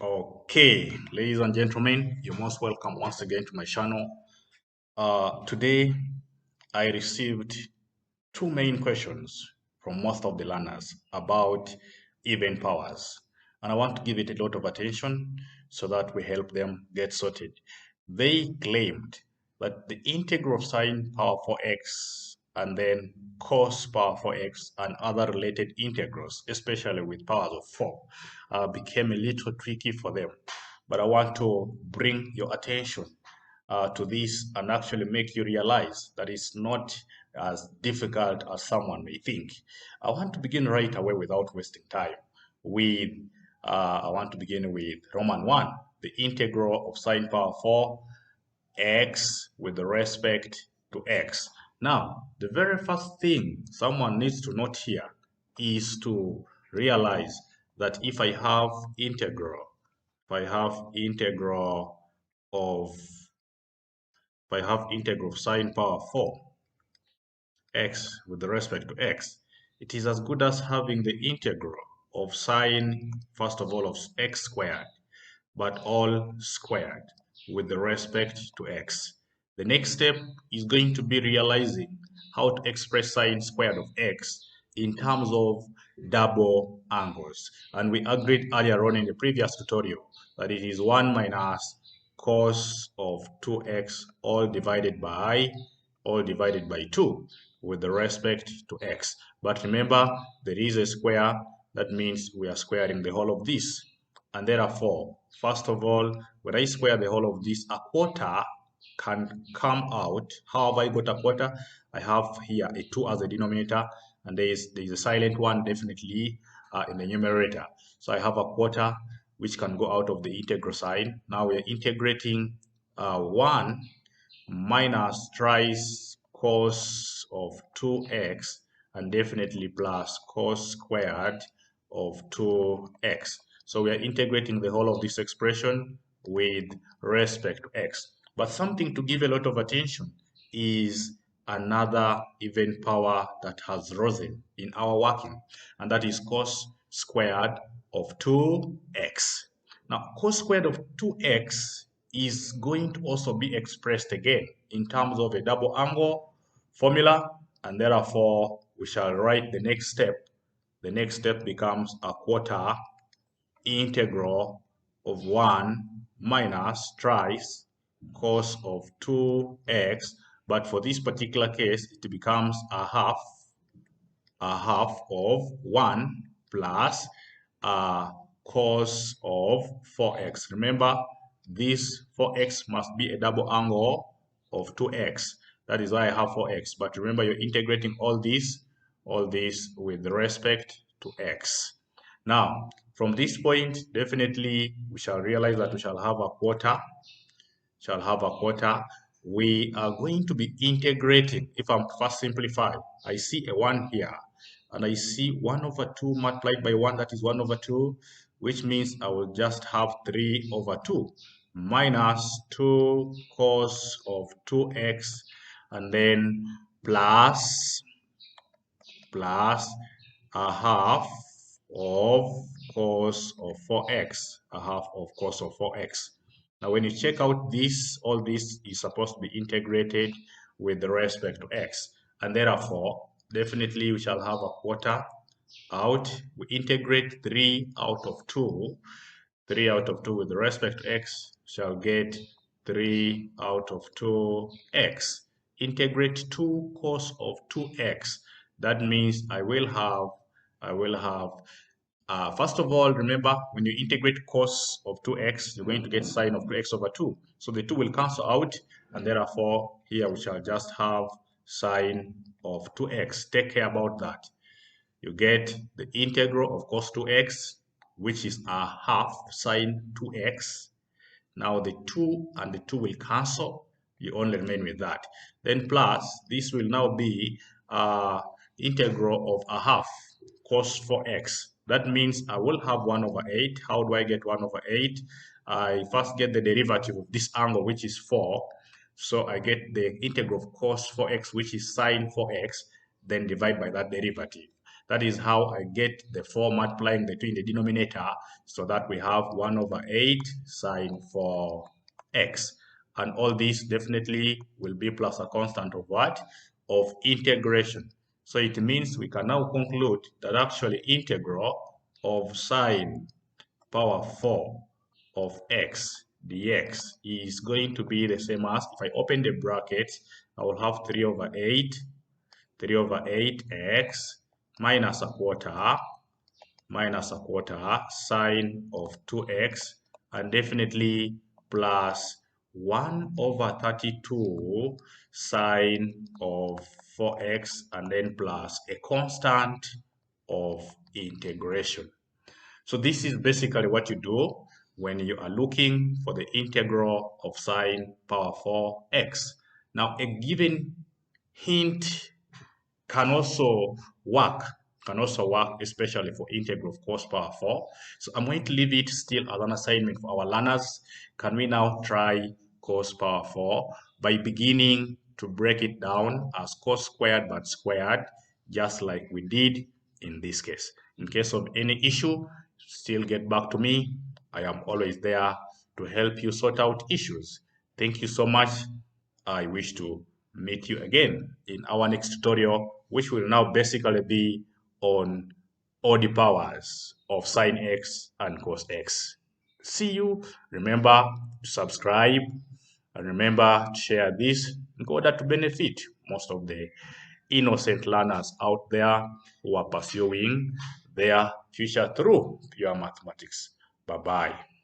Okay, ladies and gentlemen, you're most welcome once again to my channel. Today, I received two main questions from most of the learners about event powers, and I want to give it a lot of attention so that we help them get sorted. They claimed that the integral of sine power 4x and then cos power 4x and other related integrals, especially with powers of 4, became a little tricky for them. But I want to bring your attention to this and actually make you realize that it's not as difficult as someone may think. I want to begin right away without wasting time with, I want to begin with Roman 1, the integral of sine power 4 x with respect to x. Now, the very first thing someone needs to note here is to realize that if I have of integral of sine power 4 x with respect to x, it is as good as having the integral of sine, first of all, of x squared, but all squared with respect to x. The next step is going to be realizing how to express sine squared of x in terms of double angles. And we agreed earlier on in the previous tutorial that it is 1 minus cos of 2x all divided by 2 with respect to x. But remember, there is a square. That means we are squaring the whole of this. And therefore, first of all, when I square the whole of this, a quarter can come out. How have I got a quarter? I have here a 2 as a denominator, and there is a silent one definitely in the numerator. So I have a quarter which can go out of the integral sign. Now we are integrating 1 minus thrice cos of 2x and definitely plus cos squared of 2x. So we are integrating the whole of this expression with respect to x. But something to give a lot of attention is another even power that has risen in our working, and that is cos squared of 2x. Now, cos squared of 2x is going to also be expressed again in terms of a double angle formula, and therefore we shall write the next step. The next step becomes a quarter integral of 1 minus thrice cos of 2x, but for this particular case it becomes a half of 1 plus cos of 4x. Remember, this 4x must be a double angle of 2x. That is why I have 4x. But remember, you're integrating all this with respect to x. Now, from this point, definitely we shall realize that we shall have a quarter. We are going to be integrating. If I'm first simplified, I see a 1 here, and I see 1 over 2 multiplied by 1, that is 1 over 2, which means I will just have 3 over 2 minus 2 cos of 2x, and then plus a half of cos of 4x, a half of cos of 4x. Now, when you check out this, all this is supposed to be integrated with respect to x. And therefore, definitely we shall have a quarter out. We integrate 3 out of 2. 3 out of 2 with respect to x shall get 3 out of 2x. Integrate 2 cos of 2x. That means I will have, first of all, remember, when you integrate cos of 2x, you're going to get sine of 2x over 2. So the 2 will cancel out, and therefore, here we shall just have sine of 2x. Take care about that. You get the integral of cos 2x, which is a half sine 2x. Now the 2 and the 2 will cancel. You only remain with that. Then plus, this will now be integral of a half cos 4x. That means I will have 1 over 8. How do I get 1 over 8? I first get the derivative of this angle, which is 4. So I get the integral of cos 4x, which is sine 4x, then divide by that derivative. That is how I get the 4 multiplying the 2 in the denominator, so that we have 1 over 8 sine 4x. And all this definitely will be plus a constant of what? Of integration. So it means we can now conclude that actually integral of sine power 4 of x dx is going to be the same as, if I open the brackets, I will have 3 over 8x minus a quarter sine of 2x, and definitely plus 1 over 32 sine of 4x, and then plus a constant of integration. So this is basically what you do when you are looking for the integral of sine power 4x. Now, a given hint can also work, especially for integral of cos power 4. So I'm going to leave it still as an assignment for our learners. Can we now try cos power 4 by beginning to break it down as cos squared but squared, just like we did in this case. In case of any issue, still get back to me. I am always there to help you sort out issues. Thank you so much. I wish to meet you again in our next tutorial, which will now basically be on all the powers of sine x and cos x. See you. Remember to subscribe, and remember to share this in order to benefit most of the innocent learners out there who are pursuing their future through pure mathematics. Bye-bye.